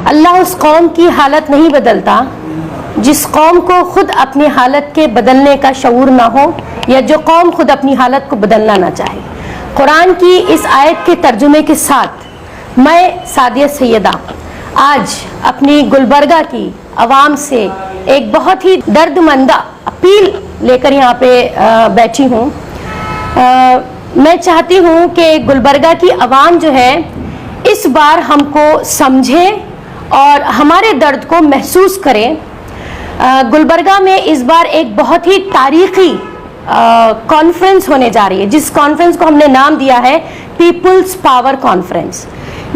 अल्लाह उस कौम की हालत नहीं बदलता जिस कौम को खुद अपनी हालत के बदलने का शऊर ना हो या जो कौम खुद अपनी हालत को बदलना ना चाहे। कुरान की इस आयत के तर्जुमे के साथ मैं सादिया सैयदा आज अपनी गुलबर्गा की आवाम से एक बहुत ही दर्दमंदा अपील लेकर यहाँ पे बैठी हूँ। मैं चाहती हूँ कि गुलबर्गा की आवाम जो है इस बार हमको समझे और हमारे दर्द को महसूस करें। गुलबर्गा में इस बार एक बहुत ही तारीखी कॉन्फ्रेंस होने जा रही है, जिस कॉन्फ्रेंस को हमने नाम दिया है पीपल्स पावर कॉन्फ्रेंस।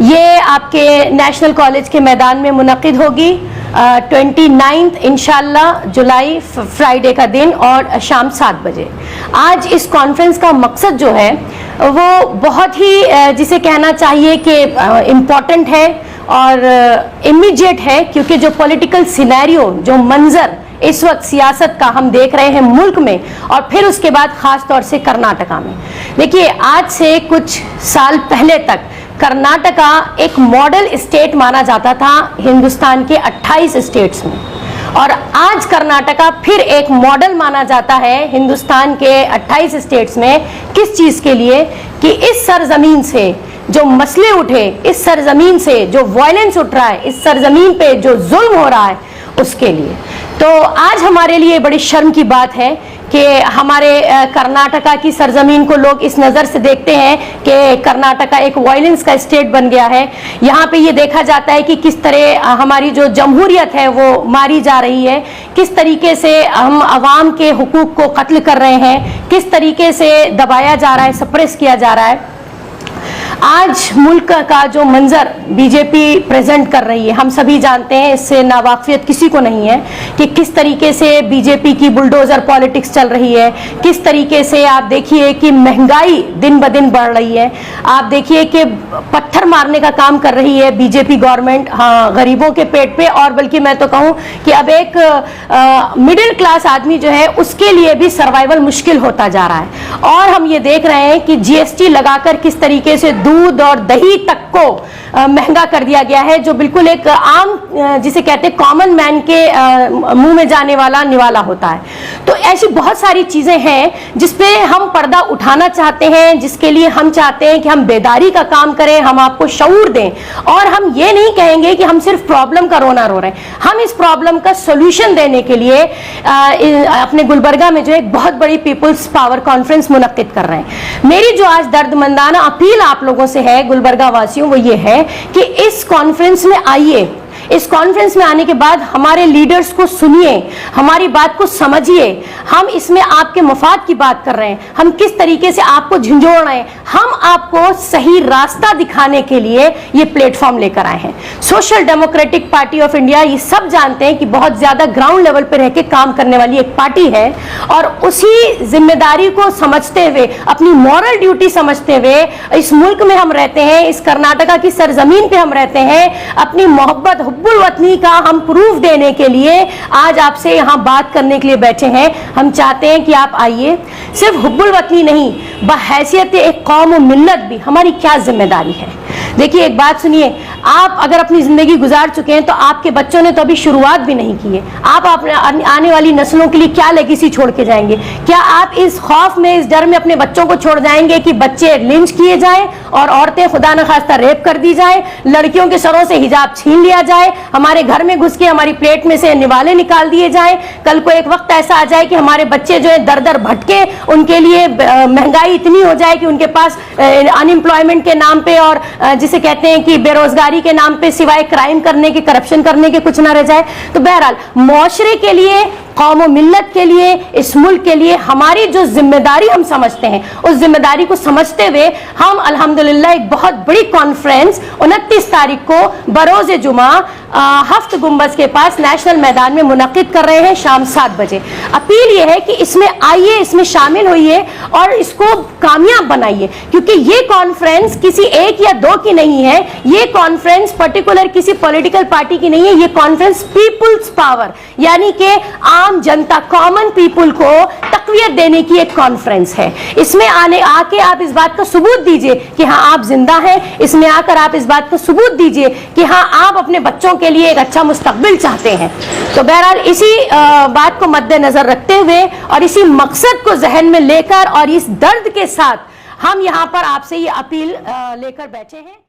ये आपके नेशनल कॉलेज के मैदान में मुनक्किद होगी 29 इंशाल्लाह जुलाई, फ्राइडे का दिन और शाम 7 बजे। आज इस कॉन्फ्रेंस का मकसद जो है वो बहुत ही जिसे कहना चाहिए कि इम्पॉर्टेंट है और इमीडिएट है, क्योंकि जो पॉलिटिकल सिनेरियो, जो मंजर इस वक्त सियासत का हम देख रहे हैं मुल्क में और फिर उसके बाद ख़ास तौर से कर्नाटका में। देखिए, आज से कुछ साल पहले तक कर्नाटका एक मॉडल स्टेट माना जाता था हिंदुस्तान के 28 स्टेट्स में, और आज कर्नाटका फिर एक मॉडल माना जाता है हिंदुस्तान के 28 स्टेट्स में। किस चीज़ के लिए? कि इस सरजमीन से जो मसले उठे, इस सरजमीन से जो वायलेंस उठ रहा है, इस सरजमीन पे जो जुल्म हो रहा है, उसके लिए। तो आज हमारे लिए बड़ी शर्म की बात है कि हमारे कर्नाटका की सरजमीन को लोग इस नज़र से देखते हैं कि कर्नाटका एक वायलेंस का स्टेट बन गया है। यहाँ पे ये देखा जाता है कि किस तरह हमारी जो जमहूरियत है वो मारी जा रही है, किस तरीके से हम आवाम के हुकूक को कत्ल कर रहे हैं, किस तरीके से दबाया जा रहा है, सप्रेस किया जा रहा है। आज मुल्क का जो मंजर बीजेपी प्रेजेंट कर रही है, हम सभी जानते हैं, इससे नावाकियत किसी को नहीं है कि किस तरीके से बीजेपी की बुलडोजर पॉलिटिक्स चल रही है। किस तरीके से आप देखिए कि महंगाई दिन ब दिन बढ़ रही है। आप देखिए कि पत्थर मारने का काम कर रही है बीजेपी गवर्नमेंट, हाँ, गरीबों के पेट पे। और बल्कि मैं तो कहूँ कि अब एक मिडिल क्लास आदमी जो है उसके लिए भी सर्वाइवल मुश्किल होता जा रहा है। और हम ये देख रहे हैं कि जीएसटी लगाकर किस तरीके से दूध और दही तक को महंगा कर दिया गया है, जो बिल्कुल एक आम जिसे कहते हैं कॉमन मैन के मुंह में जाने वाला निवाला होता है। तो ऐसी बहुत सारी चीजें हैं जिसपे हम पर्दा उठाना चाहते हैं, जिसके लिए हम चाहते हैं कि हम बेदारी का काम करें, हम आपको शऊर दें। और हम ये नहीं कहेंगे कि हम सिर्फ प्रॉब्लम का रोना रो रहे हैं, हम इस प्रॉब्लम का सोल्यूशन देने के लिए अपने गुलबर्गा में जो एक बहुत बड़ी पीपल्स पावर कॉन्फ्रेंस मुनक्किद कर रहे हैं। मेरी जो आज दर्दमंदाना अपील आप लोगों से है, गुलबर्गा वासियों, वो ये है कि इस कॉन्फ्रेंस में आइए। इस कॉन्फ्रेंस में आने के बाद हमारे लीडर्स को सुनिए, हमारी बात को समझिए। हम इसमें आपके मफाद की बात कर रहे हैं, हम किस तरीके से आपको झंझोड़ रहे हैं, हम आपको सही रास्ता दिखाने के लिए ये प्लेटफॉर्म लेकर आए हैं। Social democratic party of India, ये सब जानते हैं कि बहुत ज्यादा ग्राउंड लेवल पर रह के काम करने वाली एक पार्टी है, और उसी जिम्मेदारी को समझते हुए, अपनी मॉरल ड्यूटी समझते हुए, इस मुल्क में हम रहते हैं, इस कर्नाटका की सरजमीन पे हम रहते हैं, अपनी मोहब्बत हुब्बुल वतनी का हम प्रूफ देने के लिए आज आपसे यहाँ बात करने के लिए बैठे हैं। हम चाहते हैं कि आप आइए। सिर्फ हुब्बुल वतनी नहीं, बहैसियत एक कौम और मिल्लत भी हमारी क्या जिम्मेदारी है। देखिए, एक बात सुनिए, आप अगर अपनी जिंदगी गुजार चुके हैं तो आपके बच्चों ने तो अभी शुरुआत भी नहीं की है। आप आने वाली नस्लों के लिए क्या लेगेसी छोड़ के जाएंगे? क्या आप इस खौफ में, इस डर में अपने बच्चों को छोड़ जाएंगे कि बच्चे लिंच किए जाएं और औरतें खुदा न खास्ता रेप कर दी जाएं, लड़कियों के सरों से हिजाब छीन लिया जाए, हमारे घर में घुस के हमारी प्लेट में से निवाले निकाल दिए जाएं? कल को एक वक्त ऐसा आ जाए कि हमारे बच्चे जो है दर दर भटके, उनके लिए महंगाई इतनी हो जाए कि उनके पास अनएम्प्लॉयमेंट के नाम पे और जिसे कहते हैं कि बेरोजगारी के नाम पे सिवाय क्राइम करने के, करप्शन करने के कुछ ना रह जाए। तो बहरहाल मुआशरे के लिए, कौम और मिल्लत के लिए, इस मुल्क के लिए हमारी जो जिम्मेदारी हम समझते हैं, उस जिम्मेदारी को समझते हुए हम अल्हम्दुलिल्लाह एक बहुत बड़ी कॉन्फ्रेंस 29 तारीख को बरोज़ जुमा हफ्त गुंबज के पास नेशनल मैदान में मुनक्किद कर रहे हैं शाम 7 बजे। अपील यह है कि इसमें आइए, इसमें शामिल होइए और इसको कामयाब बनाइए, क्योंकि ये कॉन्फ्रेंस किसी एक या दो की नहीं है, ये कॉन्फ्रेंस पर्टिकुलर किसी पॉलिटिकल पार्टी की नहीं है, ये कॉन्फ्रेंस पीपुल्स पावर यानी कि आम आम जनता, कॉमन पीपल को तक़वियत देने की एक कॉन्फ्रेंस है। इसमें आके आप इस बात का सबूत दीजिए कि हाँ आप जिंदा हैं। इसमें आकर आप इस बात का सबूत दीजिए कि हाँ आप अपने बच्चों के लिए एक अच्छा मुस्तकबिल चाहते हैं। तो बहरहाल इसी बात को मद्देनजर रखते हुए और इसी मकसद को जहन में लेकर और इस दर्द के साथ हम यहाँ पर आपसे ये अपील लेकर बैठे हैं।